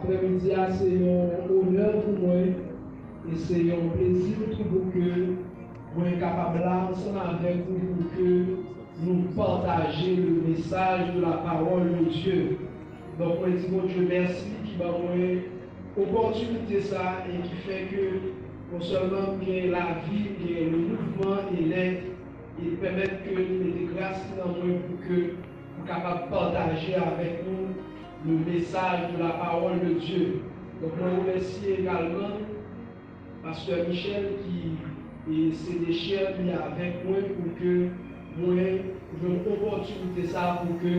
après-midi, c'est un honneur pour moi et c'est un plaisir pour que moi capable là ensemble avec vous pour que nous partagions le message de la parole de Dieu. Donc, moi, je dis, mon Dieu, merci qui m'a donné l'opportunité ça et qui fait que non seulement bien la vie, bien le mouvement et l'aide, il permet que nous mettons grâce dans moi pour que nous soyons capables de partager avec nous le message de la parole de Dieu. Donc, je remercie également Pasteur Michel qui est CDCHR qui est avec moi pour que moi j'ai une opportunité ça pour que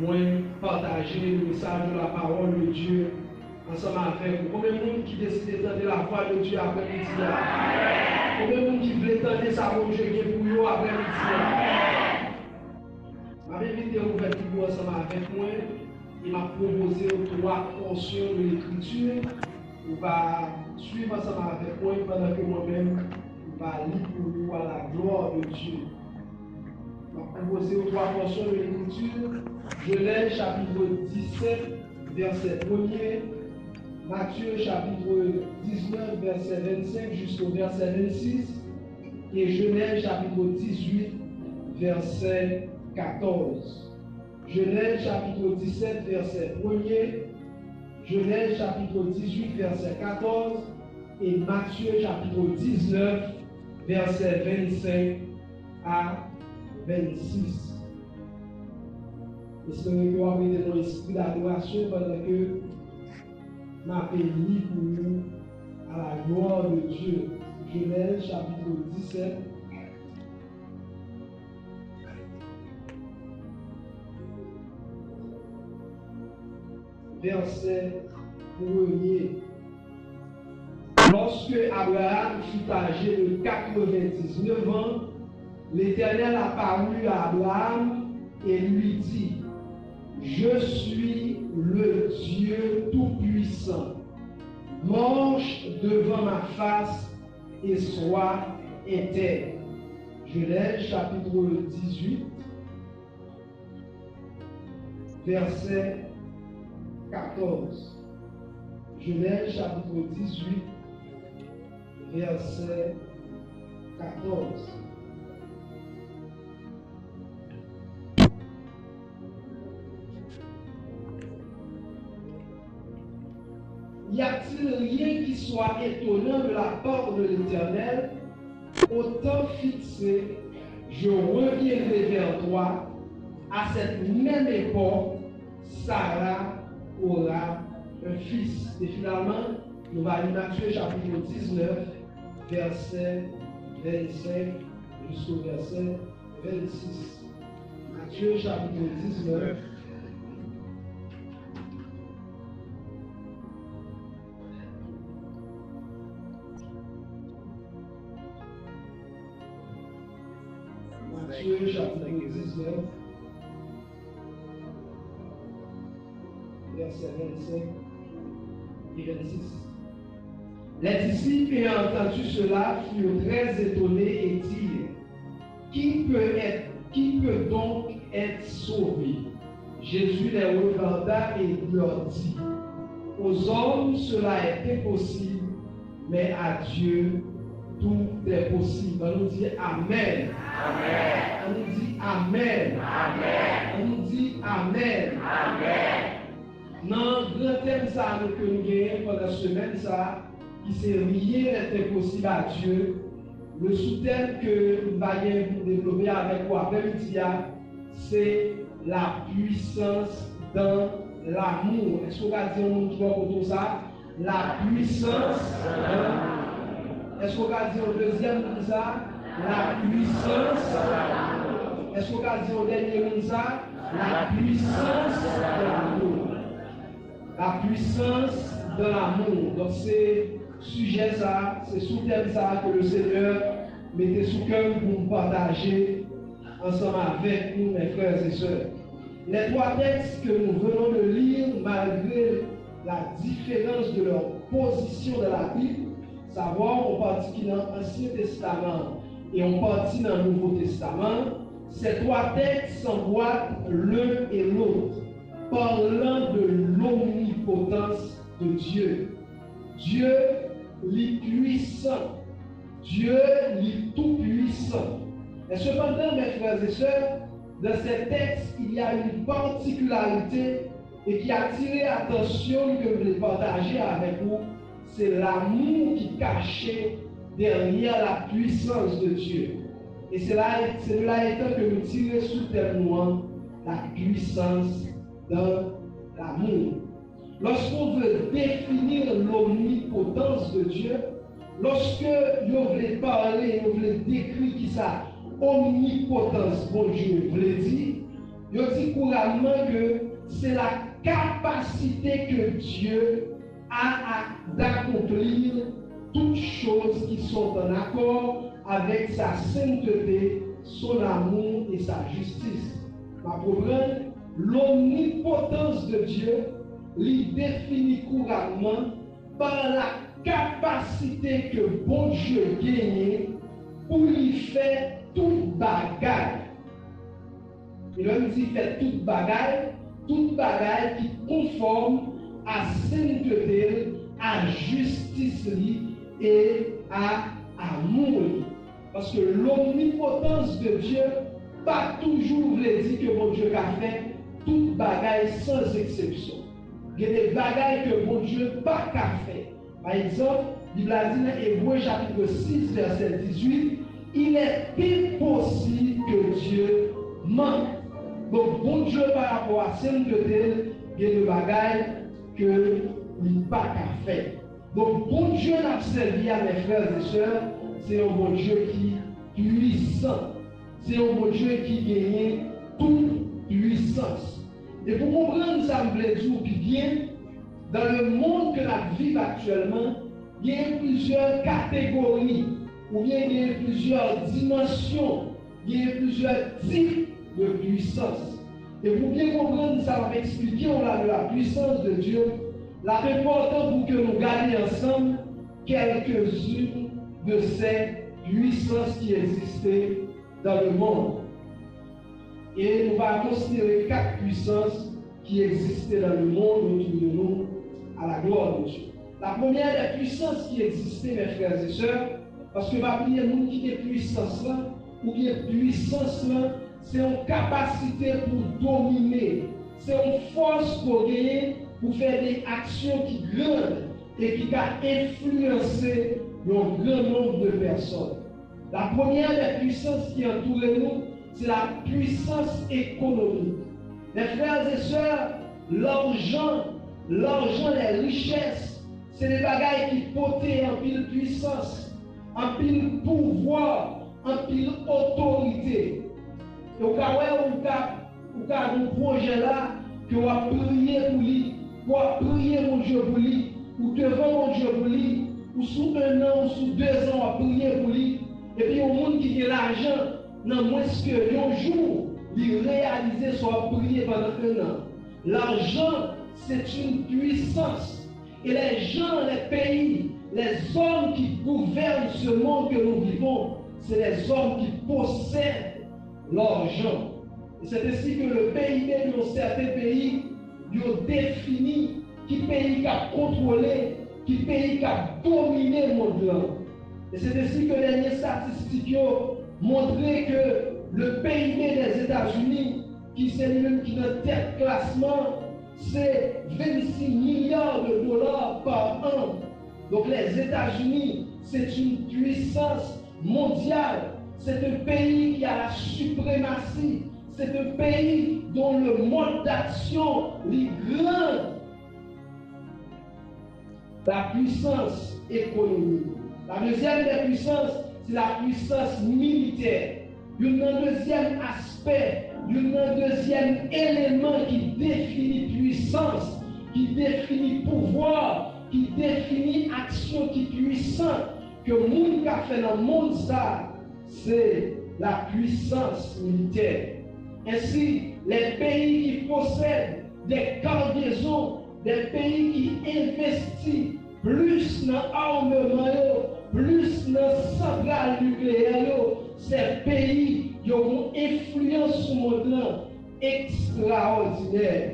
moi partager le message de la parole de Dieu ensemble avec vous. Combien de monde qui décide d'entendre la voix de Dieu après-midi? Combien de monde qui veut entendre sa voix de Dieu pour vous après-midi? Je vais inviter à ouvrir ensemble avec moi. Il m'a proposé 3 portions de l'écriture. On va suivre ensemble avec moi pendant que moi-même je vais lire pour nous à la gloire de Dieu. On va proposer 3 portions de l'écriture. Genèse chapitre 17, verset 1er. Matthieu chapitre 19, verset 25 jusqu'au verset 26. Et Genèse chapitre 18, verset 14. Genèse chapitre 17, verset 1er. Genèse chapitre 18, verset 14. Et Matthieu chapitre 19, verset 25 à 26. Espérons que vous avez dans l'esprit d'adoration pendant que m'a béni pour nous à la gloire de Dieu. Genèse chapitre 17. Verset 1er. Lorsque Abraham fut âgé de 99 ans, l'Éternel apparut à Abraham et lui dit: Je suis le Dieu Tout-Puissant. Marche devant ma face et sois intègre. Genèse chapitre 18, verset 14. Genèse chapitre 18, verset 14. Y a-t-il rien qui soit étonnant de la part de l'Éternel? Au temps fixé, je reviendrai vers toi. À cette même époque, Sarah aura un fils. Et finalement, nous allons lire Matthieu chapitre 19, verset 25 jusqu'au verset 26. Matthieu chapitre 19. Matthieu chapitre 19, verset 25 et 26. Les disciples ayant entendu cela furent très étonnés et dirent: Qui peut donc être sauvé? Jésus les regarda et leur dit: Aux hommes cela est impossible, mais à Dieu tout est possible. On nous dit Amen. Amen. On nous dit Amen. Amen. On nous dit Amen. Amen. Dans le grand thème ça que nous gagnons pendant la semaine, ça, qui c'est rien n'est impossible à Dieu. Le sous-thème que nous allons développer avec vous après-midi, c'est la puissance dans l'amour. Est-ce qu'on va dire un mot pour ça? La puissance dans l'amour. Est-ce qu'on va dire au deuxième comme ça? La puissance. Est-ce qu'on va dire au dernier comme ça? La puissance de l'amour. La puissance de l'amour. Donc c'est sujet ça, c'est sous-thème ça que le Seigneur mettait sous cœur pour nous partager ensemble avec nous, mes frères et sœurs. Les 3 textes que nous venons de lire, malgré la différence de leur position dans la Bible, savoir on partit dans l'Ancien Testament et on partit dans le Nouveau Testament, ces 3 textes s'emboîtent l'un et l'autre, parlant de l'omnipotence de de Dieu. Dieu est puissant. Dieu est tout puissant. Et cependant, mes frères et sœurs, dans ces textes, il y a une particularité et qui a attiré l'attention que je voulais partager avec vous. C'est l'amour qui est caché derrière la puissance de Dieu. Et c'est de là étant que nous tirons sous terme la puissance dans l'amour. Lorsqu'on veut définir l'omnipotence de Dieu, lorsque vous voulez parler, vous voulez décrire qui ça, omnipotence, bon Dieu, vous voulez dire, vous dit couramment que c'est la capacité que Dieu a d'accomplir toutes choses qui sont en accord avec sa sainteté, son amour et sa justice. Ma problème, l'omnipotence de Dieu l'y définit couramment par la capacité que bon Dieu gagne pour lui faire toute bagaille. Et là, il dit fait toute bagaille qui conforme à sainteté, à justice et à amour. Parce que l'omnipotence de Dieu, pas toujours veut dire que bon Dieu a fait toute bagaille sans exception. Il y a des bagailles que bon Dieu pas qu'à faire. Par exemple, il a dit dans Hébreux chapitre 6, verset 18, il est impossible que Dieu mente. Donc, bon Dieu par rapport à sainteté, il y a des bagailles que il n'a pas qu'à faire. Donc, bon Dieu n'a servi à mes frères et sœurs, c'est un bon Dieu qui est puissant. C'est un bon Dieu qui gagne toute puissance. Et pour comprendre ça, je voulais dire bien, dans le monde que nous vivons actuellement, il y a plusieurs catégories, ou bien il y a plusieurs dimensions, il y a plusieurs types de puissance. Et pour bien comprendre ça, on va expliquer la puissance de Dieu. La important pour que nous gardions ensemble quelques-unes de ces puissances qui existaient dans le monde. Et nous allons considérer 4 puissances qui existaient dans le monde autour de nous à la gloire de Dieu. La première des puissances qui existaient, mes frères et sœurs, parce que va prier nous qui est puissance là, ou bien puissance là, c'est une capacité pour dominer, c'est une force pour gagner, pour faire des actions qui grandent et qui va influencer un grand nombre de personnes. La première des puissances qui entoure nous, c'est la puissance économique. Mes frères et sœurs, l'argent, les richesses, c'est des bagailles qui portent en pile puissance, en pile pouvoir, en pile autorité. Et au cas où un projet là, que vous priez pour lui, vous priez mon Dieu pour lui, ou devant mon Dieu pour lui, ou sous 1 an, ou sous 2 ans, vous priez pour lui, et puis au monde qui a l'argent, non moins que un jour, il réalise soit prier pendant 1 an. L'argent, c'est une puissance. Et les gens, les pays, les hommes qui gouvernent ce monde que nous vivons, c'est les hommes qui possèdent l'argent. Et c'est ainsi que le PIB de certains pays, ils ont défini qui pays qui a contrôlé, qui pays qui a dominé le monde. Et c'est ainsi que les dernières statistiques ont montré que le PIB des États-Unis, qui est lui-même qui est dans tel classement, c'est 26 milliards de dollars par an. Donc les États-Unis, c'est une puissance mondiale. C'est un pays qui a la suprématie. C'est un pays dont le mode d'action est grand. La puissance économique. La deuxième des puissances, c'est la puissance militaire. Il y a un deuxième aspect, il y a un deuxième élément qui définit puissance, qui définit pouvoir, qui définit action qui est puissante, que le monde a fait dans le monde, ça, c'est la puissance militaire. Ainsi, les pays qui possèdent des cargaisons, des pays qui investissent plus dans l'armement, plus dans la centrale nucléaire, ces pays qui ont une influence sur le monde extraordinaire.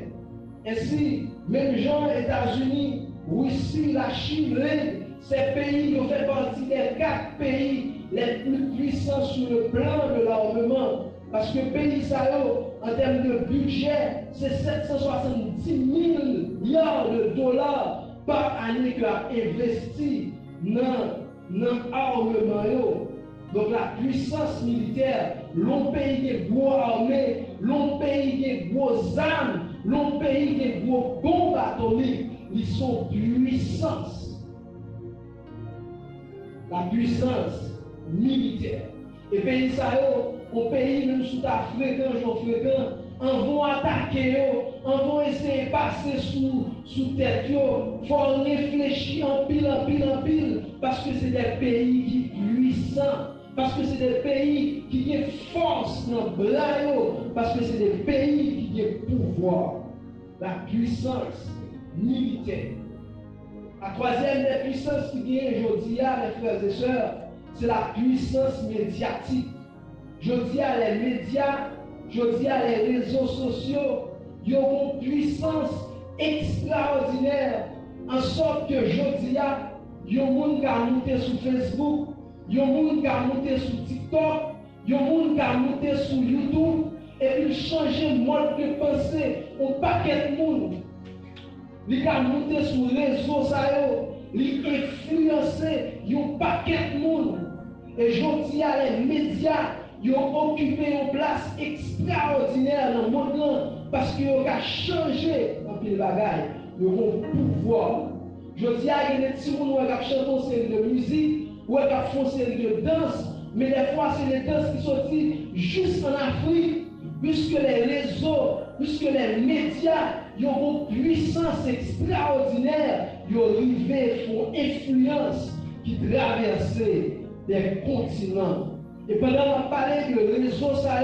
Ainsi, même gens aux États-Unis, Russie, la Chine, l'Inde, ces pays ont fait partie des 4 pays les plus puissants sur le plan de l'armement. Parce que pays Sahel, en termes de budget, c'est 770 milliards de dollars par année qu'il a investi dans l'armement. Donc la puissance militaire, l'on pays des gros armées, l'on pays des gros armes, l'on pays des gros bombes atomiques, ils sont puissance. La puissance militaire. Et pays Sahel, au pays même sous ta fréquent, en vont attaquer, en vont essayer de passer sous tête, il faut réfléchir en pile, parce que c'est des pays qui puissants. Parce que c'est des pays qui ont force dans le bras, parce que c'est des pays qui ont pouvoir, la puissance militaire. La troisième des puissances qui est aujourd'hui, les frères et sœurs, c'est la puissance médiatique. Je dis à les médias, je dis à les réseaux sociaux, ils ont une puissance extraordinaire, en sorte que je dis à, ils ont monde qui a monté sur Facebook, il y a des gens qui ont monté sur TikTok, il y a des gens qui ont monté sur YouTube, et puis changer le mode de pensée. On paquet de monde. Ils ont monté sur les réseaux sociaux, ils ont influencé un paquet de monde. Et je dis à les médias, ils ont occupé une place extraordinaire dans le monde parce qu'ils ont changé un peu de bagaille. Ils ont pouvoir. Je dis à les petits gens qui ont chanté une série de musique. Ou elle a fait une série de danse, mais des fois c'est les danses qui sont juste en Afrique, puisque les réseaux, puisque les médias, ils ont une puissance extraordinaire, ils ont arrivé, font influence qui traverse des continents. Et pendant qu'on parlait de réseaux, ça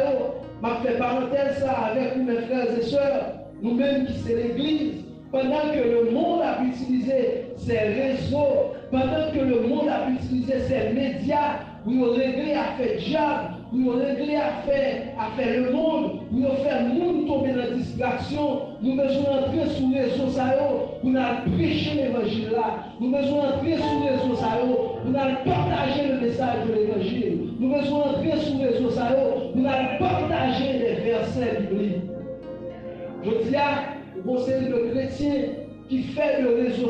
m'a fait parenthèse ça avec mes frères et sœurs, nous-mêmes qui c'est l'Église. Pendant que le monde a utilisé ses réseaux, pendant que le monde a utilisé ses médias, pour régler à faire diable, pour régler à faire le monde, pour faire le monde tomber dans la distraction, nous devons entrer sur les réseaux sociaux pour nous prêcher l'évangile là. Nous devons entrer sur les réseaux sociaux pour nous partager le message de l'évangile. Nous devons entrer sur les réseaux sociaux pour nous partager les versets bibliques. Je dis à conseil de chrétien qui fait le réseau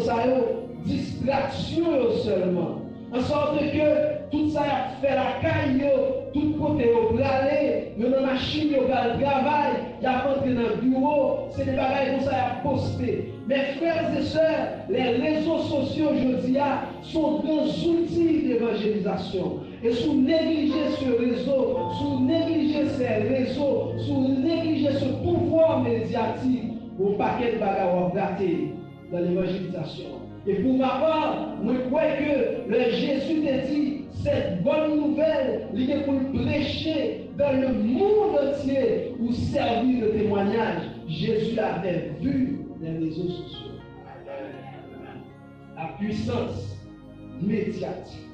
distraction seulement. En sorte que tout ça a fait la caille, tout côté au aller, dans la machine, au travail, il y a rentré dans le bureau, c'est des bagages comme ça à poster. Mes frères et sœurs, les réseaux sociaux aujourd'hui sont grands outils d'évangélisation. Et si vous négligez ce réseau, si vous négligez ces réseaux, si vous négligez ce pouvoir médiatique, au paquet de bagages gâtés dans l'évangélisation. Et pour ma part, moi je crois que le Jésus t'a dit cette bonne nouvelle, il est pour prêcher dans le monde entier pour servir de témoignage. Jésus avait vu les réseaux sociaux. La puissance médiatique.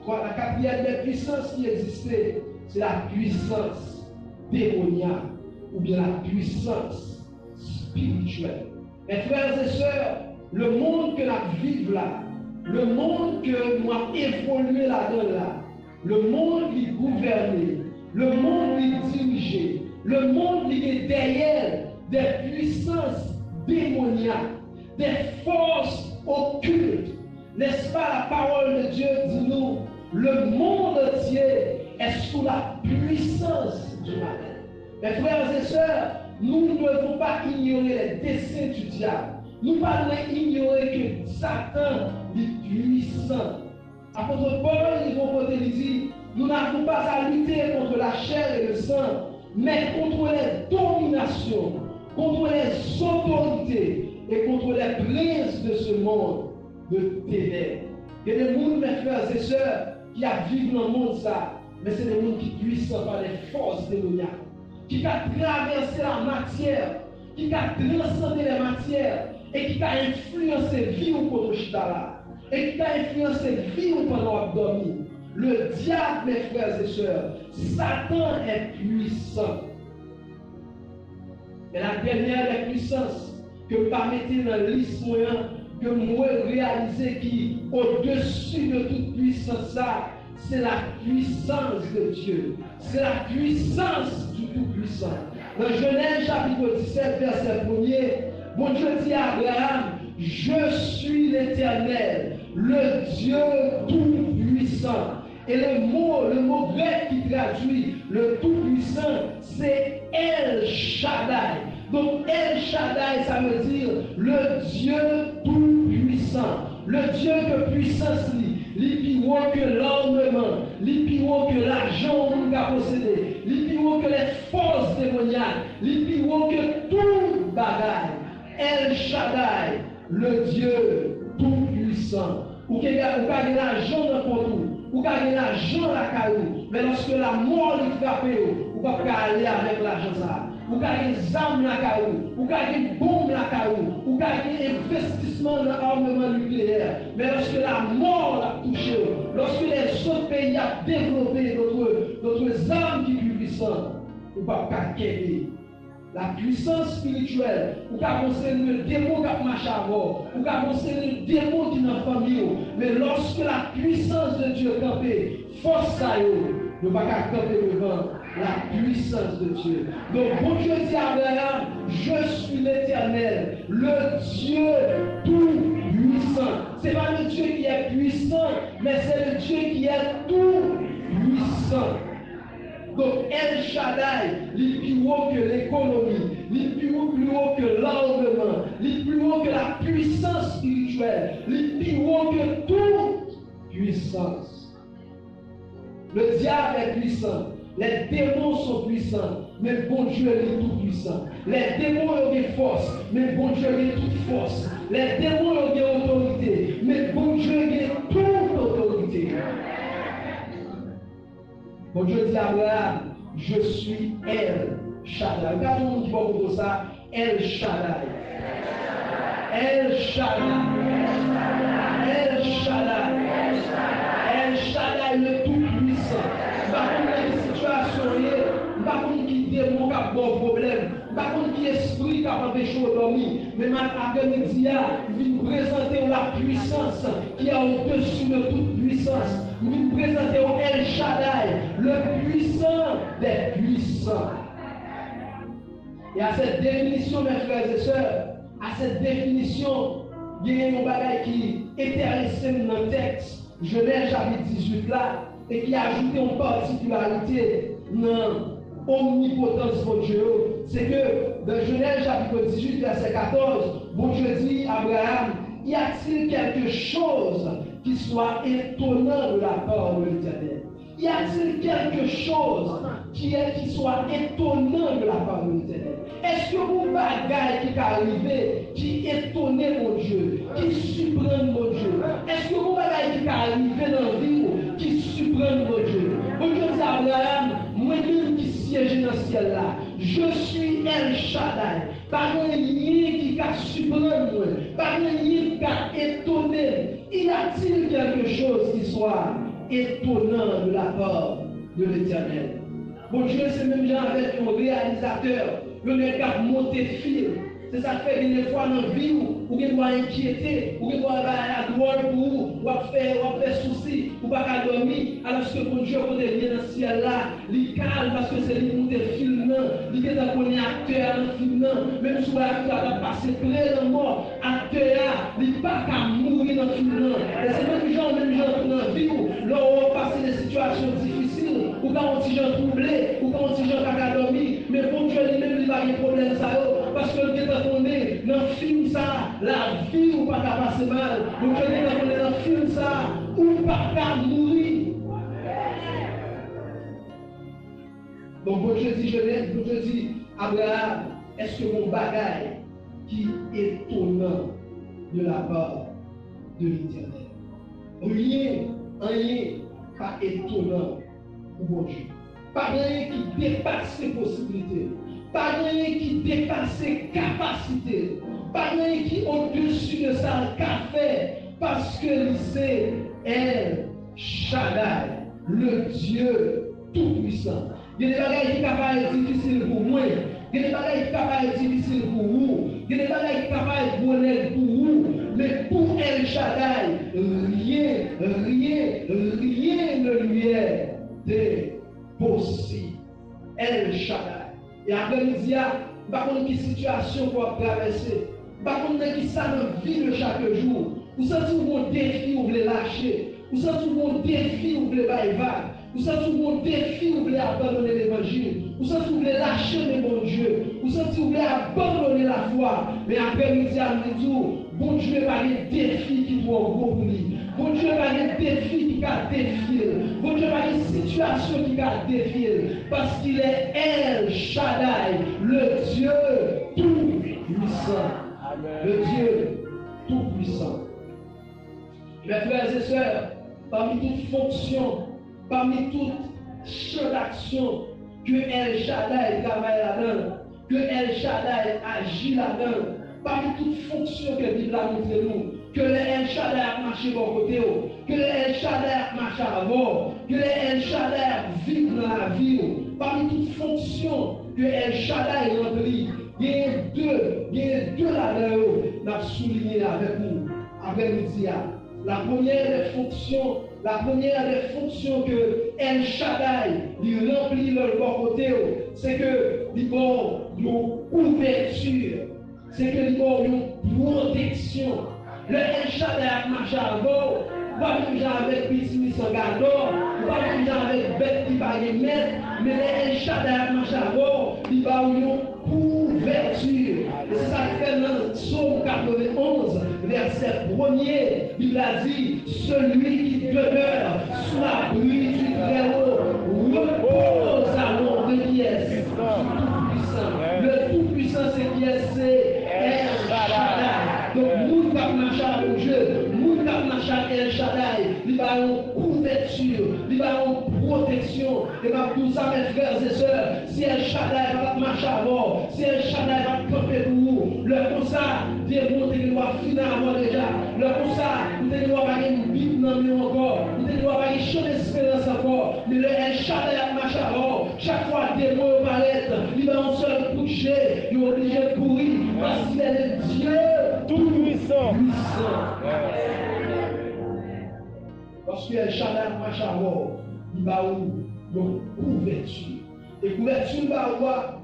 La quatrième des puissances qui existait, c'est la puissance démoniaque ou bien la puissance spirituel. Mes frères et sœurs, le monde que nous vivons là, le monde que nous avons évolué là-dedans là, le monde qui gouverne, le monde qui dirige, le monde qui est derrière des puissances démoniaques, des forces occultes. N'est-ce pas la parole de Dieu dit nous, le monde entier est sous la puissance du mal. Mes frères et sœurs, nous ne devons pas ignorer les desseins du diable. Nous ne devons pas ignorer que Satan est puissant. Apôtre Paul, il dit, nous n'avons pas à lutter contre la chair et le sang, mais contre les dominations, contre les autorités et contre les princes de ce monde de ténèbres. Il y a des gens, mes frères et sœurs, qui vivent dans le monde, ça, mais c'est des gens qui puissent par les forces démoniaques, qui a traversé la matière, qui a transcendé les matières et qui a influencé la vie au Kotoshitala et qui a influencé la vie au pendant abdomen. Le diable, mes frères et sœurs, Satan est puissant. Et la dernière des puissances que vous mettez dans la liste moyen que moi réaliser qui au-dessus de toute puissance ça, c'est la puissance de Dieu. C'est la puissance du Tout-Puissant. Dans Genèse chapitre 17, verset 1er, bon Dieu dit à Abraham, je suis l'Éternel, le Dieu Tout-Puissant. Et le mot grec qui traduit le Tout-Puissant, c'est El Shaddai. Donc El Shaddai, ça veut dire le Dieu Tout-Puissant. Le Dieu que puissance li plus haut que l'armement, li plus haut que l'argent qu'on a possédé, li plus haut que les forces démoniaques, li plus haut que tout bagaille. El Shaddai, le Dieu Tout-Puissant. Ou qu'il y a l'argent dans le compte, ou qu'il y a l'argent dans la caillou, mais lorsque la mort lui frappe, ou pas aller avec l'argent ça. Ou qu'il y a des armes dans la caillou, ou qu'il y a des bombes dans la caillou, ou qu'il y a des investissements dans l'armement nucléaire. Mais lorsque la mort l'a touché, lorsque les autres pays ont développé d'autres armes qui sont plus puissantes, ou pas qu'à la puissance spirituelle, ou qu'à conseiller le démon qui a marché avant, ou qu'à conseiller le démon qui est dans la famille. Mais lorsque la puissance de Dieu campé, force ça, ne va pas camper devant la puissance de Dieu. Donc, bon Dieu dit à Abraham, je suis l'Éternel, le Dieu tout-puissant. Ce n'est pas le Dieu qui est puissant, mais c'est le Dieu qui est tout-puissant. Donc, El Shaddai, il est plus haut que l'économie, il est plus haut que l'armement, il est plus haut que la puissance spirituelle, il est plus haut que toute puissance. Le diable est puissant, les démons sont puissants, mais bon Dieu est tout puissant. Les démons ont des forces, mais bon Dieu est toute force. Les démons ont des autorités, mais bon Dieu est toute autorité. Bon Dieu dit à Abraham, je suis El Shaddai. Regarde tout le monde qui va pour ça, El Shaddai. El Shaddai. El Shaddai. El Shaddai, le tout-puissant. Par contre, la situation est, par contre, qui démon qui a bon problème, par contre, qui esprit qui a empêché de dormir, mais ma après-midi, il vient présenter la puissance qui est au-dessus de toute puissance. Nous présentons El Shaddai, le puissant des puissants. Et à cette définition, mes frères et sœurs, à cette définition, il y a un bagage qui est intéressant dans le texte, Genèse chapitre 18 là, et qui a ajouté une particularité dans l'omnipotence de Dieu. C'est que dans Genèse chapitre 18, verset 14, bon Dieu dit à Abraham, y a-t-il quelque chose qui soit étonnant de la part de l'Éternel? Y a-t-il quelque chose qui soit étonnant de la part de l'Éternel? Est-ce que vous bagaille qui est arrivé, qui étonnait mon Dieu, qui surprend mon Dieu? Est-ce que vous bagaille qui est arrivé dans la vie, qui surprend mon Dieu? Mon Dieu dit à Abraham, moi-même qui siège dans le ciel là, je suis El Shaddai. Pas un lien qui a surpris moi, pas un lien qui a étonné. Y a-t-il quelque chose qui soit étonnant de la part de l'Éternel? Bon Dieu, c'est même genre avec un réalisateur, le mec a monté film. C'est ça qui fait des fois dans la vie où il doit inquiéter, où il doit avoir la gloire pour vous, ou faire souci, ou pas dormir, alors que bon Dieu, quand il vient dans le ciel là, il calme parce que c'est lui qui monte le film, il est dans le acteur dans le film, même si l'acteur a passé près de la mort, acteur, il n'est pas qu'à mourir dans le film. Et c'est même gens dans la vie où l'on passe des situations difficiles, ou quand on dit gens troublés, ou quand on dit gens qui ont dormi, mais bon Dieu lui-même, il va avoir des problèmes ça, parce que le Dieu dans le film ça, la vie ou pas qu'à passer mal. Donc je dis dans le film ça, ou pas qu'à mourir. Donc bon Dieu dit Genèse, bon Dieu dit Abraham, est-ce que mon bagage qui est étonnant de la part de l'Éternel? Rien, pas étonnant pour bon Dieu. Pas rien qui dépasse ses possibilités. Pas rien qui dépasse ses capacités. Pas rien qui au-dessus de ça qu'a fait. Parce que c'est El Shaddai, le Dieu tout-puissant. Il y a des bagages qui sont difficiles pour moi. il y a des bagages capables difficiles pour vous, il y a des bagages capables de bonheur pour vous, mais pour El Shaddai, rien ne lui est possible. El Shaddai. Et après-midi, par contre, quelle situation pour traverser, par contre, qui ça dans la vie de chaque jour, vous sentez un défi, vous voulez lâcher, vous sentez un défi, vous voulez bailler vague, vous sentez un défi, vous voulez abandonner l'évangile, vous sentez vous voulez lâcher le bon Dieu, vous sentez vous voulez abandonner la foi, mais après-midi, à midi, bon Dieu va des défis qui vont pour lui. Bon Dieu va des défis qui va défier. Bon Dieu va des situations qui va défier. Parce qu'il est El Shaddai, le Dieu tout-puissant. Le Dieu tout-puissant. Mes frères et sœurs, parmi toute fonction, parmi toute champ d'action que El Shaddai travaille là-dedans, que El Shaddai agit là-dedans, parmi toute fonction que la Bible a montré nous, que le El Shaddai a marché bon côté, que le El Shaddai a marché avant, que le El Shaddai vit dans la vie, parmi toute fonction que El Shaddai remplit, il y a deux là-dedans, nous avons souligné avec nous, avec nous. La première des fonctions que El Shaddai lui remplit de bon côté, c'est que il y a une ouverture, c'est que il y a une protection. Le El Shaddai marche avant, pas même avec Bismis en gardant, pas même avec bête qui va y mettre, mais le El Shaddai marche avant, il y a une ouverture. Et c'est ça qui fait dans Psaume 91, verset 1er, il a dit, celui qui demeure sous la pluie du Très-Haut repose à l'ombre qui est tout-puissant. Le tout-puissant, c'est qui est, c'est El Shaddai. Donc, nous qui marchons avec Dieu, nous qui marchons avec El Shaddai, il va une couverture, il va une protection. Et par tout ça, mes frères et sœurs, si El Shaddai va marcher avant, si El Shaddai va camper pour vous, le comme ça, Dieu montre qu'il doit finalement déjà. Le comme ça, vous ne doit pas une bite dans le encore, vous ne doit pas une champ d'espérance encore, mais le El Shaddai marche avant. Chaque fois que des mots paraissent, il va en seul coucher, il est obligé de courir, parce qu'il est le Dieu tout-puissant. Parce que El Shaddai marche avant, il va où? Donc, couverture. Et couverture,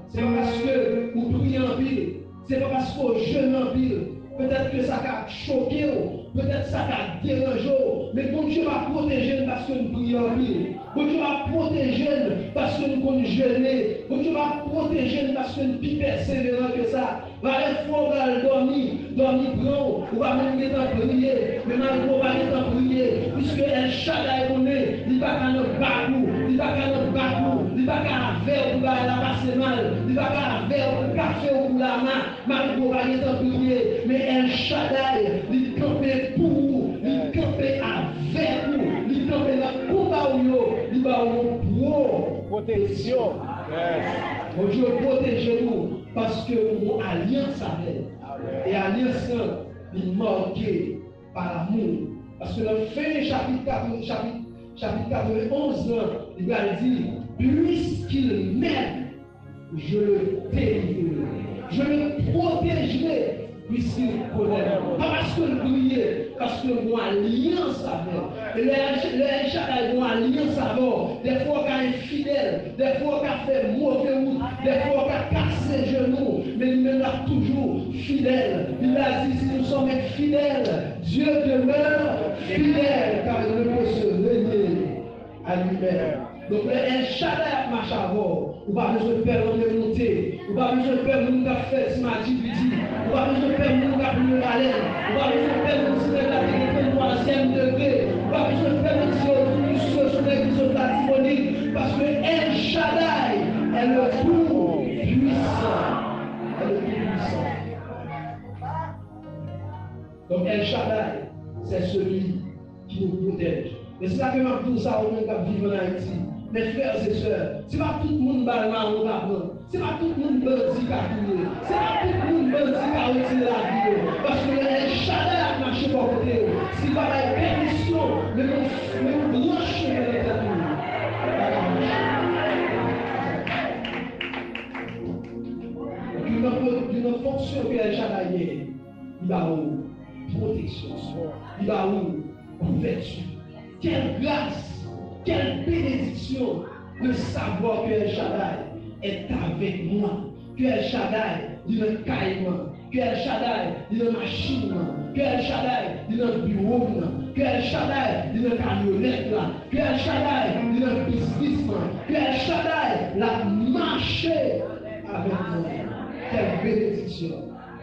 c'est pas parce que vous priez en pile, c'est pas parce que vous jeûnez en pile. Peut-être que ça a choqué, peut-être que ça a dérangé, mais bon Dieu va protéger parce que nous prions en pile. Bon Dieu va protéger parce que nous connaissons jeûner. Bon Dieu va protéger parce que nous sommes plus persévérants que ça. Va les fois on va dormir grand, on va même mettre en prier, mais maintenant on va mettre en prier, puisque El Shaddai on est, il va qu'à notre bagou, il va qu'à notre bagou, il va qu'à faire pour la passer mal, il va qu'à faire pour café ou pour la main, maintenant on va mettre en prier, mais El Shaddai, il campait pour vous, il campait avec vous, il campait dans le combat où il va au protection. Bon Dieu protégez-nous parce que mon alliance avec et alliance est marquée par l'amour. Parce que dans le fin chapitre 91, il va dire, puisqu'il m'aime, je le délivrerai, je le protégerai. Puisqu'il connaît, pas parce que le briller, parce que mon alliance avec. Et le El Shaddai, mon alliance avec. Des fois qu'il est infidèle, des fois qu'il fait mauvais route, des fois qu'il casse les genoux, mais il me l'a toujours fidèle. Il a dit, si nous sommes fidèles, Dieu demeure fidèle, car il ne peut se renier à lui-même. Donc le El Shaddai marche avant. On va besoin de faire monter. On va besoin de faire nous faire ce matin midi. On va besoin de faire nous plus à l'aise. On va besoin de faire nous sur la troisième degré. On va besoin de faire nous sur l'église disponible. Parce que El Shaddai est le tout puissant. Elle est le tout puissant. Donc El Shaddai, c'est celui qui nous protège. Et c'est là que ma pour ça, on va vivre en Haïti. Mes frères et sœurs, ce n'est pas tout le monde qui va prendre. Ce n'est pas tout le monde qui va courir. Ce n'est pas tout le monde qui va retirer la vie. Parce que le Shaddai a marché par côté. S'il va avoir permission, mais nous brancher de l'éternel. d'une fonction que El Shaddai il va où protection, il va où couverture. Quelle grâce, quelle bénédiction de savoir que El Shaddai est avec moi, que El Shaddai il est caïman, que El Shaddai il est machine, que El Shaddai il est bureau, que El Shaddai il est camionnette là, que El Shaddai il est business, que El Shaddai l'a marché avec moi. Quelle bénédiction.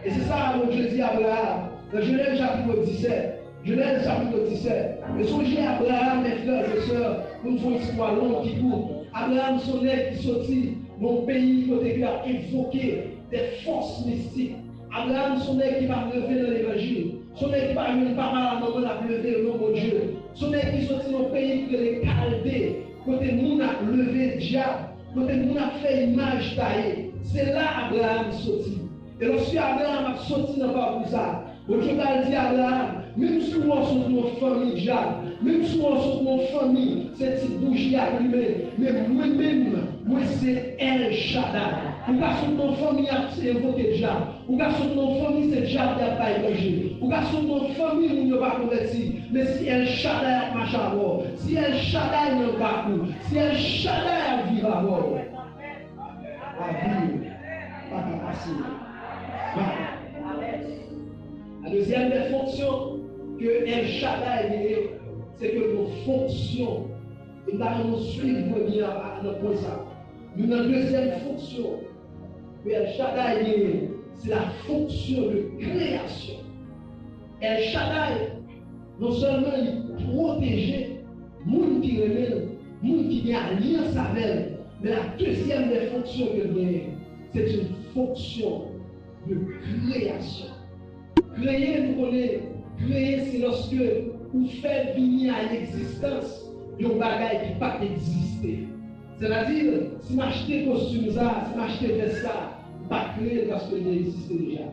Et c'est ça que je dis à Abraham, dans Genèse chapitre 17. Genèse chapitre 17. Mais songez à Abraham, mes frères et sœurs, nous faisons une histoire longue qui court. Abraham, son aide qui sortit, mon pays, côté qui a invoqué des forces mystiques. Abraham, son aide qui va lever dans l'évangile. Son aide qui va venir par mal à moment à lever le nom de Dieu. Son aide qui sortit dans le pays de les Chaldées. Côté nous a levé le diable. Côté nous a fait image taillée. C'est là Abraham sorti. Et lorsque Abraham a sorti dans le pour ça, le Dieu a dit à Abraham, même si on sort nos familles diable, même si on sort nos familles, cette petite bougie à allumer, mais moi-même, moi c'est El Shaddai. Ou qu'à son nos familles à invoquer diable, ou qu'à son nos familles c'est diable qui a pas émergé, ou qu'à son nos familles où ne pas convertir, mais si El Shaddai a marché à bord, si El Shaddai n'a pas couru, si El Shaddai a vivre à bord, la vie, pas capacité. La deuxième des fonctions que El Shaddai c'est que nos fonctions, et nous allons suivre bien à notre point ça. Nous avons une deuxième fonction que El Shaddai c'est la fonction de création. El Shaddai, non seulement il protège les gens qui remènent, les gens qui ont alliance avec elle, mais la deuxième des fonctions que c'est une fonction de création. Créer, vous connaissez, créer c'est lorsque vous faites venir à l'existence un bagage qui n'a pas existé. C'est-à-dire, si je achète costume ça, si je achète ça, pas créer parce qu'il existe déjà.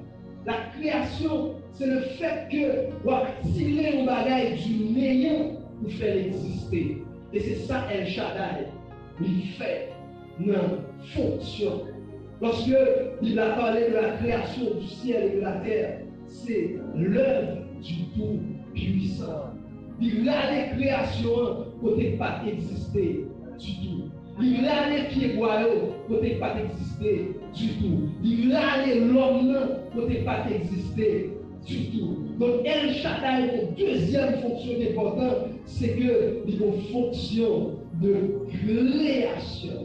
La création, c'est le fait que vous tirer un bagage du néant pour faire exister. Et c'est ça El Shaddai, il fait, non, fonction. Lorsque il a parlé de la création du ciel et de la terre, c'est l'œuvre du Tout-Puissant. Il a les créations côté pas exister du tout. Il a les pieds boyaux côté pas exister du tout. Il a les l'homme côté pas exister du tout. Donc El Shaddai, la deuxième fonction importante, c'est que il a une fonction de création.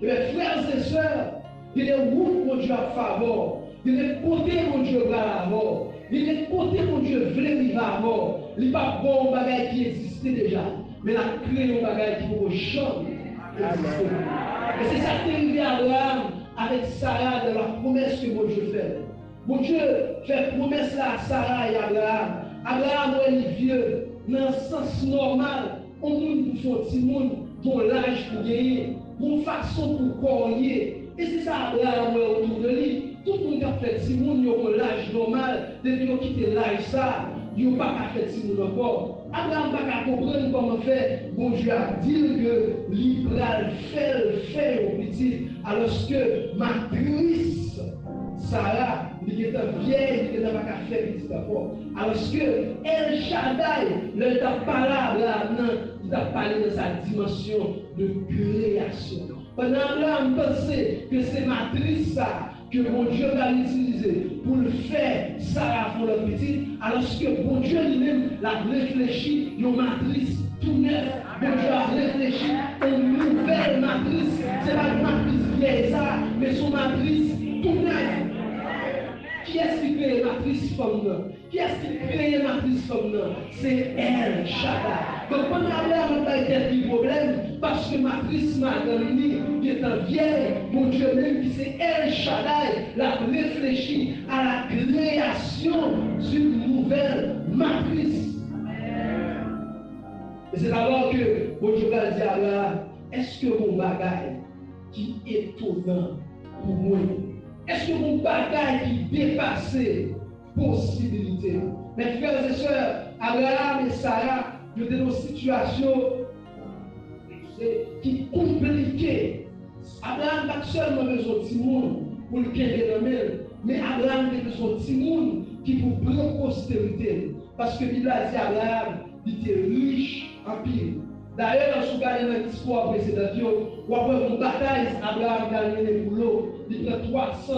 Et mes frères et sœurs, il y a des routes mon Dieu à favor, il y a des côtés mon Dieu va à mort, il y a des côtés mon Dieu veut vivre à mort. Il n'y a pas bon bagage qui existait déjà, mais la créé un bagage qui peut changer. Et c'est ça qui est arrivé à Abraham avec Sarah de la promesse que mon Dieu fait. Mon Dieu fait promesse là à Sarah et à Abraham. Abraham est vieux, dans le sens normal, on monde pour faire petit monde, pour l'âge pour gagner, pour façon pour corrier. Et c'est ça Abraham autour de lui. Tout le monde a fait si monde a l'âge normal, depuis qu'ils ont quitté l'âge ça, ils n'ont pas fait si monde encore. Abraham n'a pas comprendre comment faire. Bon Dieu a dit que l'Ibral fait au petit, alors que matrice Sarah, il était vieille, il n'avait pas fait petit encore. Alors que El Shaddai, le t'a parlé à Abraham, il a parlé de sa dimension de création. Pendant Abraham pensait que c'est matrice ça, que mon Dieu va l'utiliser pour le faire Sarah pour le petit, alors que mon Dieu lui-même l'a réfléchi une matrice tout neuf. Mon Dieu a réfléchi une nouvelle matrice. C'est pas une matrice vieille ça, mais son matrice tout neuf. Qui est-ce qui crée la matrice femme? Qui est-ce qui crée la matrice femme? C'est El Shaddai. Donc quand Abraham n'a pas été le problème, parce que matrice Magalini, qui est un vieil, mon Dieu même, qui c'est El Shaddai, l'a réfléchi à la création d'une nouvelle matrice. Et c'est alors que mon Dieu va dire à Abraham, est-ce que mon bagage qui est étonnant pour moi? Est-ce que mon bagage qui dépasse possibilité? Mes frères et sœurs, Abraham et Sarah, ils étaient dans une situation qui est compliquée. Abraham n'a pas seulement besoin de monde, pour le kérénomel. Mais Abraham était son petit monde qui pour prendre postérité. Parce que Bible a dit Abraham, il était riche en pile. D'ailleurs, si vous regardez dans l'histoire précédente, on voit une bataille, Abraham a gagné pour l'eau, il prend 300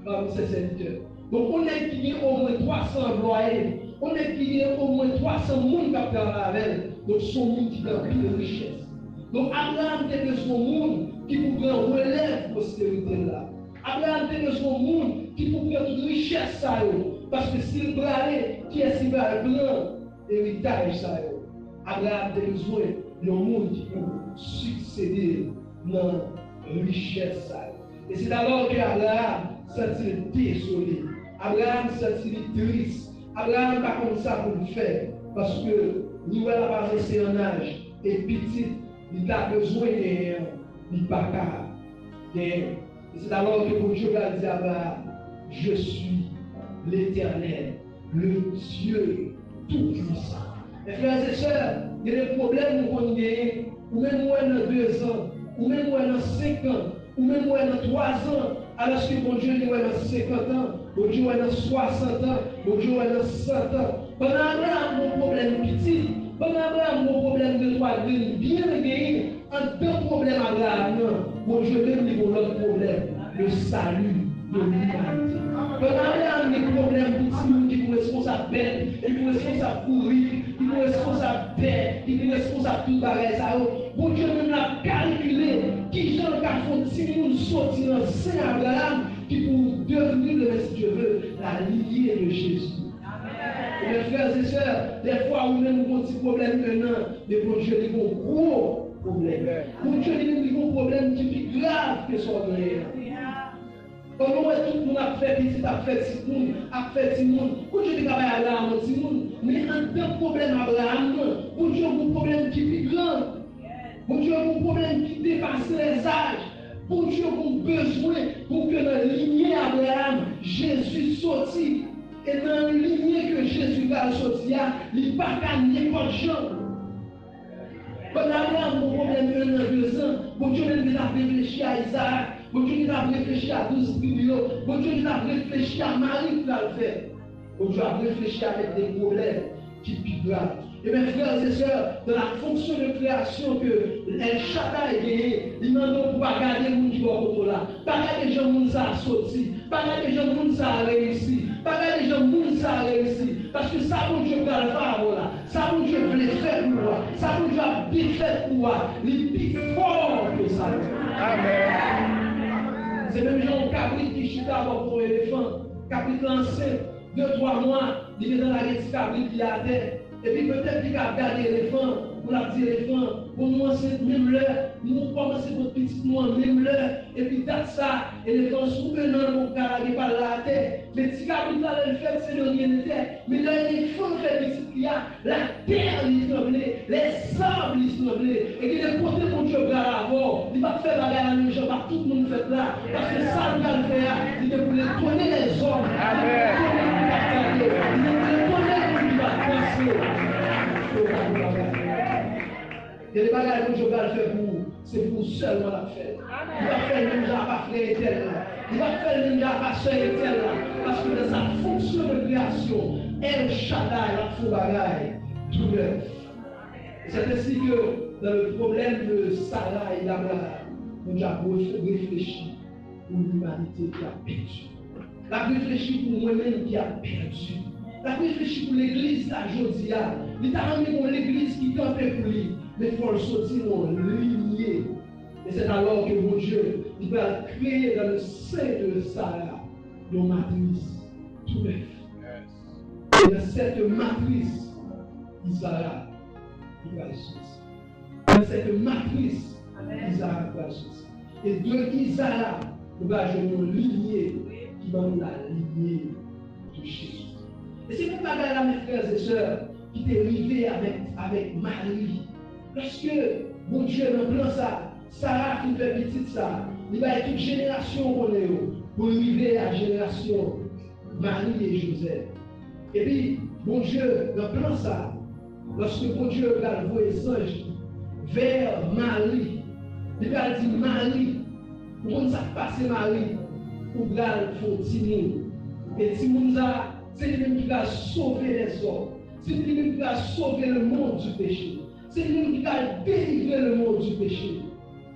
parmi ses serviteurs. Donc on est qui au moins 300 employés, on est qui au moins 300 personnes qui travaillent avec. Donc son monde qui a pile de richesse. Donc Abraham était son monde qui pouvait relève postérité là. Abraham était son monde qui pouvait toute richesse ça. Parce que s'il parlait, qui est s'il va prendre héritage ça. Abraham a besoin d'un monde qui peut succéder dans la richesse. Et c'est alors qu'Abraham s'est désolé. Abraham s'est triste. Abraham n'a pas comme ça pour le faire. Parce que nous avons avancé en âge. Et petit, il a besoin de pas et c'est alors que Dieu a dit à Abraham, je suis l'Éternel, le Dieu tout-puissant. Mes frères et sœurs, il y a des problèmes que nous gagnons, ou même moi dans 2 ans, ou même moi dans 5 ans, ou même moi dans 3 ans, alors que mon Dieu est dans 50 ans, mon Dieu est dans 60 ans, mon Dieu est dans 100 ans. Pendant Abraham, mon problème petit, pendant Abraham, mon problème de 3 bien gagné, en 2 problèmes Abraham, mon Dieu même il a l'autre problème, le salut de l'humanité. Pendant Abraham, les problèmes petits, qui sont responsables de peine, ils sont responsables pour rire, ils sont responsables de paix, ils sont responsables de tout bagage. Mon Dieu même a calculé qui Jean a fait si nous sortir dans Saint Abraham qui pour devenir le Messie Dieu veut la lignée de Jésus. Et mes frères et sœurs, des fois où nous avons un petit problème maintenant, mais mon Dieu a un gros problème. Mon Dieu a un problème qui est plus grave que son gré. Comment est-ce que tout le monde a fait petit, a fait petit monde, a fait petit monde. Mon Dieu a travaillé à Abraham, petit monde. Mais en tant que problème Abraham, mon Dieu a un problème qui est plus grand. Mon Dieu a un problème qui dépasse les âges. Mon Dieu a besoin pour que dans la lignée Abraham, Jésus sorti. Et dans la lignée que Jésus va sortir, il n'y a pas qu'à n'importe gens. Quand Abraham a un problème de 2 ans, mon Dieu a réfléchi à Isaac, mon Dieu a réfléchi à 12 tribus, mon Dieu a réfléchi à Marie qui va le faire. Mon Dieu a réfléchi avec des problèmes qui sont plus graves. Et mes frères et sœurs, dans la fonction de création que El Shaddai a gagné, il m'a dit pour regarder les gens qui vont là. Pas regarder les gens qui sont sortis, pas regarder les gens qui ont réussi, pas regarder les gens qui ont réussi. Parce que ça, mon Dieu va le faire, voilà. Ça, mon Dieu veut faire pour moi. Ça, mon Dieu a bien fait pour moi. Il est plus fort que ça. Amen. C'est même Jean Cabrit qui chita pour un éléphant. Cabrit enceinte, 2-3 mois, il est dans la rétine Cabrit qui a terre. Et puis peut-être qu'il a gardé l'éléphant, pour la petite éléphant, pour nous c'est même l'heure, nous commençons notre petit nous en même l'heure, et puis dans ça, l'éléphant sous un an pour carrer par la terre. Mais si Cabrit a le fait, c'est le rien de terre. Mais l'éléphant fait petit qu'il y a, la terre lui tremblait, les sables lui tremblaient, et qu'il est porté pour Dieu vers l'avant. Il va faire bagarre à nous, je pas tout le monde fait là, parce que ça nous va le faire, il est pour les donner les hommes. Amen. Il y a des bagages que Dieu va le faire pour vous, c'est pour seulement la faire. Il va faire le ninja pas frère éternel. Il va faire le ninja pas soeur éternel. Parce que dans sa fonction de création, El Shaddai va faire bagaille tout neuf. C'est ainsi que dans le problème de Sarah et d'Abraham, nous avons réfléchi pour l'humanité qui a perdu. On a réfléchi pour moi-même qui a perdu. On a réfléchi pour l'église à Josia. Il a ramené pour l'église qui tentait pour lui. Mais il faut le sortir dans lignée. Et c'est alors que mon Dieu, il va créer dans le sein de Sarah une matrice tout neuf. Et dans cette matrice, Isaac, il va sortir. Dans cette matrice, Isaac va sortir. Et de Isaac, nous va jouer une lignée qui va nous la lignée de Jésus. Et c'est pour ça, mes frères et sœurs, qui t'est arrivé avec Marie. Parce que mon Dieu dans plan ça, Sarah qui fait petite ça, il va être une génération pour arriver à la génération Marie et Joseph. Et puis, mon Dieu dans plan ça, lorsque mon Dieu va envoyer les anges vers Marie, il va dire Marie, comment ça passe Marie? ou bral font Timoun. Et Timoun, c'est lui-même qui va sauver les hommes. C'est lui-même qui va sauver le monde du péché. C'est lui-même qui va délivrer le monde du péché.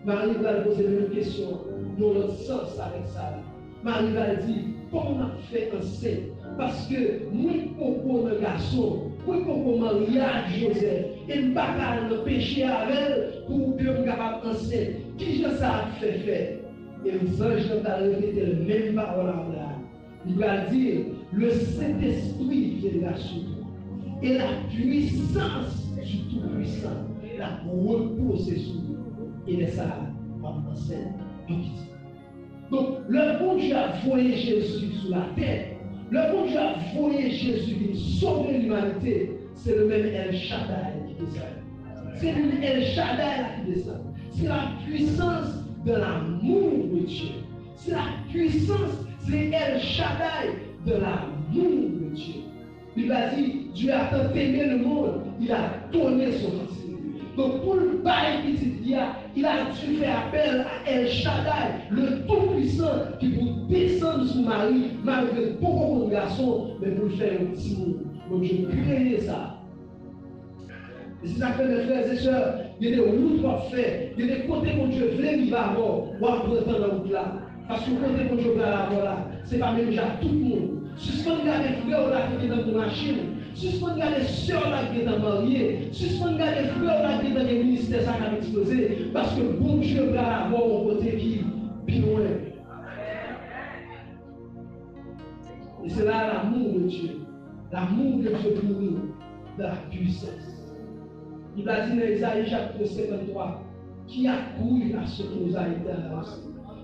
Marie va poser une question dans notre sens avec ça. Marie va dire, comment on a fait un saint? Parce que moi, pour le garçon, moi, pour mariage Joseph, et je ne vais pas le péché avec elle pour que je sois capable de saint. Qui je ça fait faire? Et les anges vont répéter les mêmes paroles à Abraham. Il va dire, le Saint-Esprit viendra sur toi. Et la puissance du Tout-Puissant, la reposer sur nous. Et ça va enseigner. Donc, le bon Dieu a envoyé Jésus sur la terre. Le bon Dieu a envoyé Jésus qui sauver l'humanité. C'est le même El Shaddai qui descend. C'est le même El Shaddai qui descend. C'est la puissance de l'amour de Dieu. C'est la puissance, c'est El Shaddai de l'amour de Dieu. Il va dire, Dieu a tant aimé le monde, il a donné son fils. Donc pour le bail petit il a dû faire appel à El Shaddai, le Tout-Puissant, qui pour descendre sur Marie, malgré beaucoup de garçons, mais pour le faire un petit monde. Donc je crée ça. Et c'est ça que mes frères et sœurs, il y a des routes à faire, il y a des côtés où Dieu voulait vivre avant, ou à prendre dans la route là. Parce que le côté où Dieu voulait avoir là, c'est pas même déjà tout le monde. Suspendre les frères là qui sont dans la machine, suspendre les sœurs là qui sont mariées, suspendre les frères là qui sont dans les ministères ça qui a explosé, parce que bon Dieu va avoir un côté qui est plus loin. Et c'est là l'amour de Dieu. L'amour de Dieu pour nous, de la puissance. Il a dit dans Isaïe chapitre 53, qui a couru à ce qui nous a été annoncé,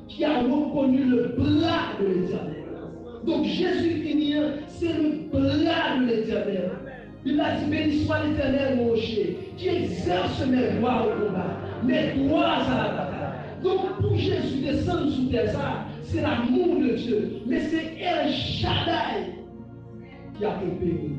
qui a reconnu le bras de l'Éternel. Donc Jésus qui vient, c'est le bras de l'Éternel. Il a dit, béni soit l'Éternel, mon rocher, qui exerce mes droits au combat, mes droits à la bataille. Donc pour Jésus descendre sous terre, ça, c'est l'amour de Dieu. Mais c'est El Shaddai qui a préparé.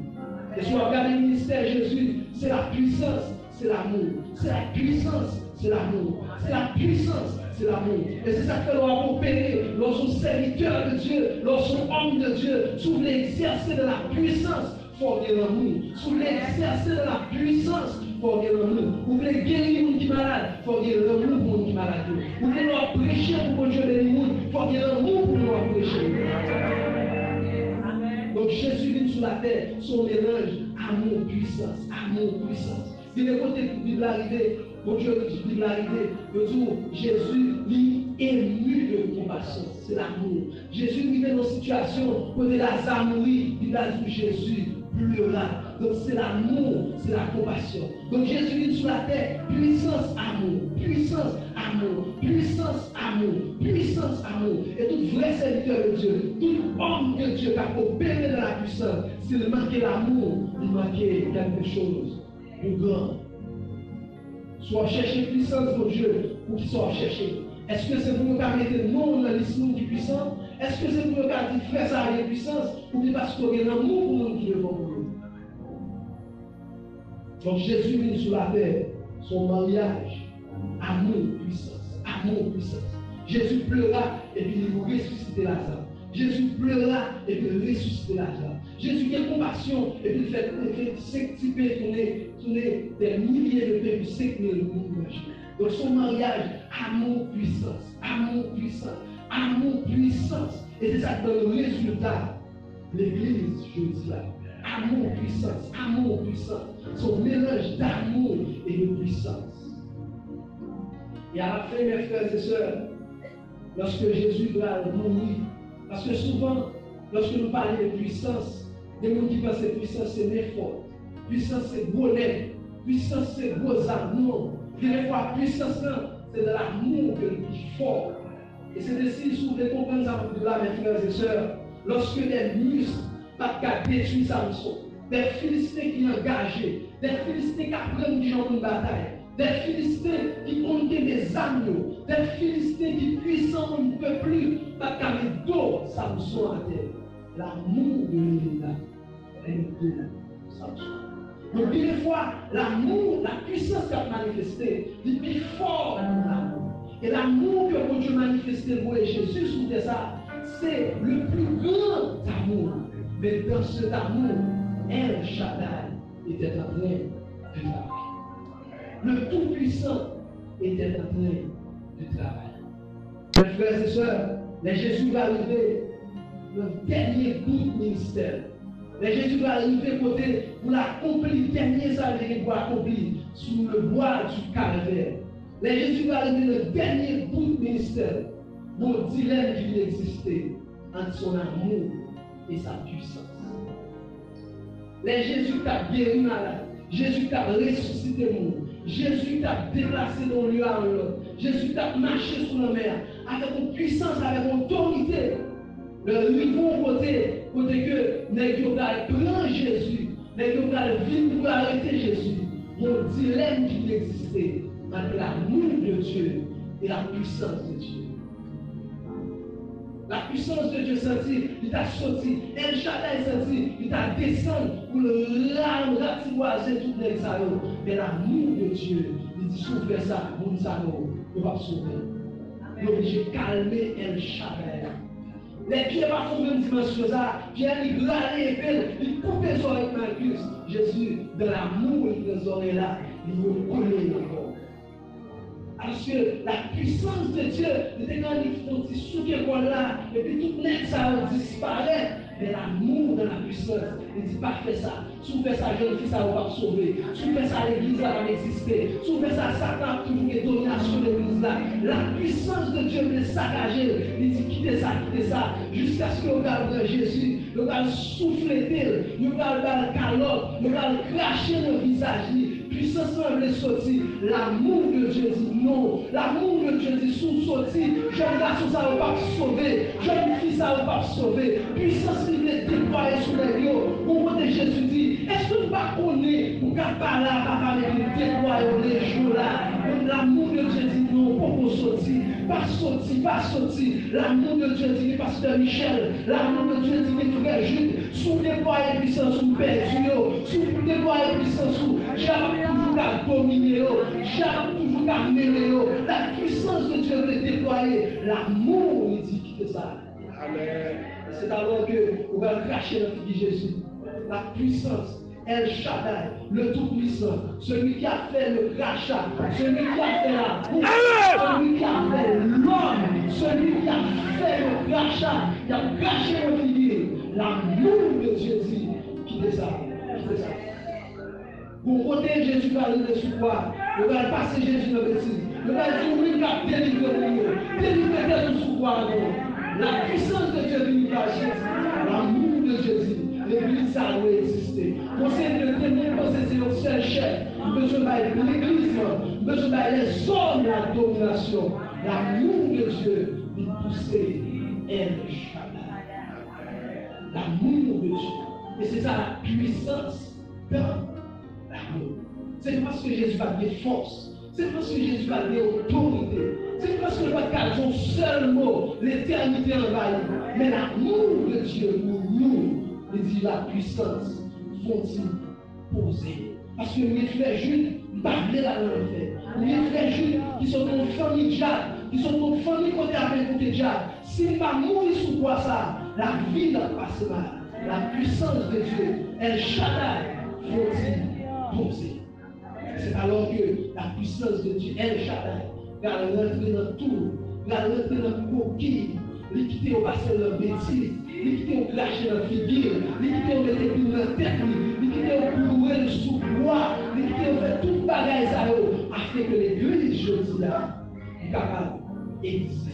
Et si on regarde le ministère de Jésus, c'est la puissance, c'est l'amour. C'est la puissance, c'est l'amour. C'est la puissance, c'est l'amour. Et c'est ça que l'on a opéré lorsqu'on est serviteur de Dieu, lorsqu'on est homme de Dieu, sous l'exercice de la puissance, il faut dire l'amour. Sous l'exercice de la puissance, il faut dire l'amour. Vous voulez guérir les gens qui sont malades, il faut dire l'amour pour les gens qui sont malades. Vous voulez leur prêcher pour que Dieu les gens, il faut dire l'amour pour leur prêcher. Donc Jésus vient sur la terre, son mélange, amour, puissance, amour, puissance. Il est côté de la Bible arrivée, bon Dieu, la Bible arrivée, le jour Jésus lui ému de compassion, c'est l'amour. Jésus lui met dans une situation où Lazare mourit, il a dit Jésus pleura. Donc c'est l'amour, c'est la compassion. Donc Jésus vient sur la terre, puissance, amour, puissance, amour, puissance, amour, puissance, amour. Et tout vrai serviteur de Dieu, tout homme de Dieu qui a opéré dans la puissance, s'il manquait l'amour, il manquait quelque chose de grand. Soit chercher puissance pour Dieu, ou qu'il soit cherché. Est-ce que c'est pour nous mettre le nom dans l'histoire qui est puissant? Est-ce que c'est pour nous dire frère ça a une puissance? Ou bien parce qu'il y a un amour pour nous qui est bon pour nous? Donc Jésus vient sur la terre, son mariage, amour, puissance, amour, puissance. Jésus pleura et puis il ressuscite Lazare. Jésus pleura et puis il ressuscite Lazare. Jésus a compassion et puis il fait 5 tourner des milliers de pays, 5 000 monde. Donc son mariage, amour, puissance, amour, puissance, amour, puissance. Et c'est ça que dans le résultat, l'Église, je dis là, amour, puissance, amour, puissance. Son mélange d'amour et de puissance. Et à la fin, mes frères et sœurs, lorsque Jésus va mourir, parce que souvent, lorsque nous parlons de puissance, les gens qui pensent que puissance c'est l'effort, puissance c'est bonheur, puissance c'est beaux amours. Des fois, puissance c'est de l'amour que le plus fort. Et c'est ainsi, si vous voulez comprendre ça, mes frères et sœurs, lorsque les muscles pas qu'à détruire Samson, des Philistins qui sont engagés, des Philistins qui apprennent du genre de bataille, des Philistins qui comptent des agneaux, des Philistins qui puissants on ne peut plus, pas qu'à mettre dos Samson à terre. L'amour de l'Église est de Samson. Donc, des fois, l'amour, la puissance qu'a manifesté, est plus fort que l'amour. Et l'amour que Dieu manifesté pour Jésus sous ça, c'est le plus grand amour. Mais dans cet amour, El Shaddai était en train de travailler. Le Tout-Puissant était en train de travailler. Mes frères et sœurs, mais Jésus va arriver le dernier bout de ministère. Mais Jésus va arriver côté pour l'accomplir, le dernier salarié pour accomplir sous le bois du calvaire. Mais Jésus va arriver le dernier bout de ministère. Mon dilemme qui vient exister entre son amour et sa puissance. Mais Jésus t'a guéri malade. Jésus t'a ressuscité le monde. Jésus t'a déplacé d'un lieu à l'autre. Jésus t'a marché sur la mer avec une puissance, avec une autorité. Le niveau côté que nous prendre Jésus, nous vivre pour arrêter Jésus. Mon dilemme qui existait entre l'amour de Dieu et la puissance de Dieu. La puissance de Dieu sentit, il t'a sorti, El Shaddai sentit, il t'a descendu pour le ratiboiser tout les salauds. Mais l'amour de Dieu, il dit, si vous faites ça, vous ne savez pas sauver. Il est obligé de calmer El Shaddai. Les pieds ne sont pas même dimension ça. Pierre, il râlait épée, il coupe les oreilles avec Marcus. Jésus, de l'amour, il les oreilles là, il veut coller encore. Parce que la puissance de Dieu, était quand ils font des soutiens là, et puis tout net ça disparaît. Mais l'amour de la puissance, il dit pas faire ça. Si vous faites ça, jeune fille, ça va sauver. Si vous faites ça, l'église va exister. Si vous faites ça, Satan toujours une domination de l'église là. La puissance de Dieu veut saccager. Il dit quittez ça, jusqu'à ce que vous regardez Jésus, vous allez souffler d'elle, vous allez le calotte, vous allez cracher le visage. Puissance va sortir. L'amour de Dieu dit non. L'amour de Dieu dit sous sortir. Jeune garçon, ça ne va pas sauver. Jeune fille, ça ne va pas sauver. Puissance qui est déployée sur les lieux. Au moment de Jésus dit, est-ce que nous ne connaissons pour qu'à parler à papa de déployer les jours là? L'amour de Dieu dit non, pour sortir. Pas sortir. L'amour de Dieu dit, pasteur Michel. L'amour de Dieu dit, frère Jules. Sous déployer puissance sous perdu. Sous déployer puissance sous. Jamais toujours qu'à dominer. Jamais toujours qu'à mêler. La puissance de Dieu veut déployer. L'amour, il dit, quitte ça. Amen. C'est alors que vous allez cracher notre vie Jésus. La puissance, El Shaddai, le Tout-Puissant, celui qui a fait le rachat, celui qui a fait la boue, celui qui a fait l'homme, celui qui a fait le rachat, qui a craché notre vie. L'amour de Jésus, qui est ça. Pour côté Jésus va aller sur quoi? Vous allez passer Jésus dans le bêtise. Vous allez dire oui, il va délivrer nous. Délivrer nous sur quoi? La puissance de Dieu vient par Jésus. L'amour de Jésus. L'église a existé. Conseil de témoin, c'est le seul chef. Besoin de l'église, besoin de les hommes de la domination. L'amour de Dieu vient pousser El Shaddai. L'amour de Dieu. Et c'est ça la puissance dans l'amour. C'est parce que Jésus va donner force. C'est parce que Jésus va donner autorité. C'est parce que le podcast son seul mot, l'éternité envahie. Mais l'amour de Dieu pour nous, il dit la puissance, faut-il poser. Parce que mes frères juifs, nous parlons là dans le fait. Mes frères juifs qui sont dans une famille diable, qui sont dans une famille côté avec côté diable. S'ils ne pas mourir sous quoi ça, la vie n'a pas passé mal. La puissance de Dieu, El Shaddai, faut-il poser. C'est alors que la puissance de Dieu, El Shaddai, va rentrer dans tout, va rentrer dans le coquille, l'équité au passé de leur bêtise, l'équité au cracher dans la figure, l'équité au mettre dans la tête, l'équité au courir sous bois, l'équité au faire tout bagaille ça, afin que l'église, je dis là, est capable d'exister.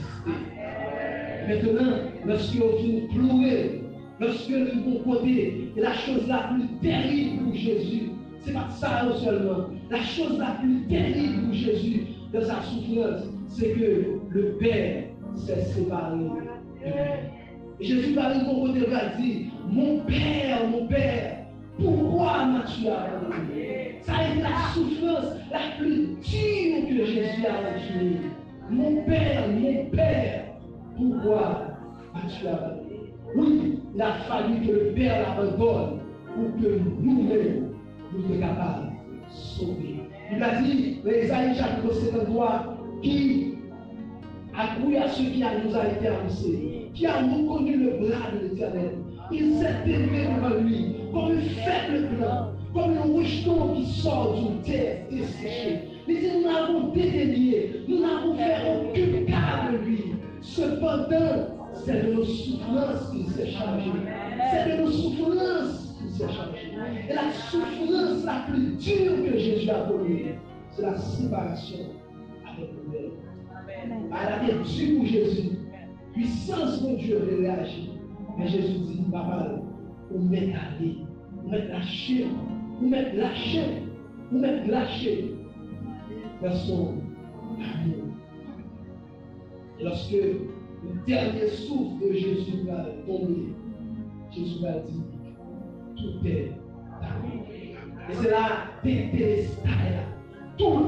Maintenant, lorsque vous finissez pleurer, lorsque vous côté, et la chose la plus terrible pour Jésus, c'est pas ça seulement. La chose la plus terrible pour Jésus dans sa souffrance, c'est que le Père s'est séparé de lui. Et Jésus va aller au côté va dire, mon Père, pourquoi m'as-tu abandonné? Ça a été la souffrance la plus dure que Jésus a reçue. Mon Père, pourquoi m'as-tu abandonné? Oui, il a fallu que le Père l'abandonne pour que nous-mêmes nous soyons capables de sauver. Il a dit, dans Isaïe chapitre 53, qui accru à ce qui nous a été annoncé, qui a reconnu le bras de l'Éternel. Il s'est élevé devant lui comme un faible blanc, comme un rejeton qui sort d'une terre desséchée. Il dit, nous n'avons dédaigné, nous n'avons fait aucun cas de lui. Cependant, c'est de nos souffrances qu'il s'est chargé. C'est de nos souffrances qu'il s'est chargé. Et la souffrance la plus dure que Jésus a connue, c'est la séparation avec le Père. Elle a été dure pour Jésus. Puissance de Dieu réagit. Mais Jésus dit, papa, vous m'êtes allé, vous m'êtes lâché, vous m'êtes lâché, vous m'êtes lâché. Vers son amour. Et lorsque le dernier souffle de Jésus va tomber, Jésus va dire, tout est terminé. Et c'est là, tout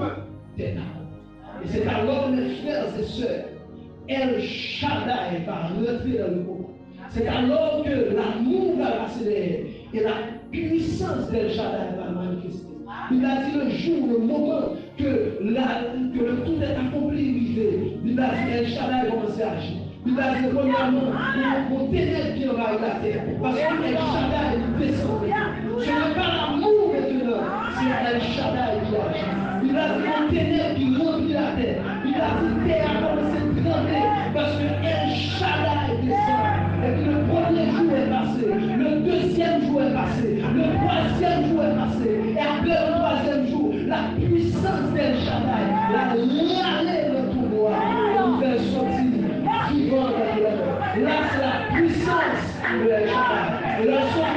est terminé. Et c'est alors, mes frères et sœurs, El Shaddai va rentrer dans le monde. C'est alors que l'amour va passer et la puissance d'El Shaddai va manifester. Il a dit le jour, le moment que le tout est accompli, il a dit El Shaddai commence à agir. Il a dit premièrement, mon ténèbre qui envahit la terre. Parce que El Shaddai est descend. Ce n'est pas l'amour maintenant, c'est El Shaddai qui agit. Il a dit mon ténèbre qui remplit la terre. Il a dit terre a commencé à trembler parce que El Shaddai descend. Et puis le premier jour est passé, le deuxième jour est passé, le troisième jour est passé. Et après le troisième jour, la puissance d'El Shaddai l'a râlé le pouvoir. Et nous fait sortir vivant de la terre. Là, c'est la puissance de El Shaddai. Et lorsqu'on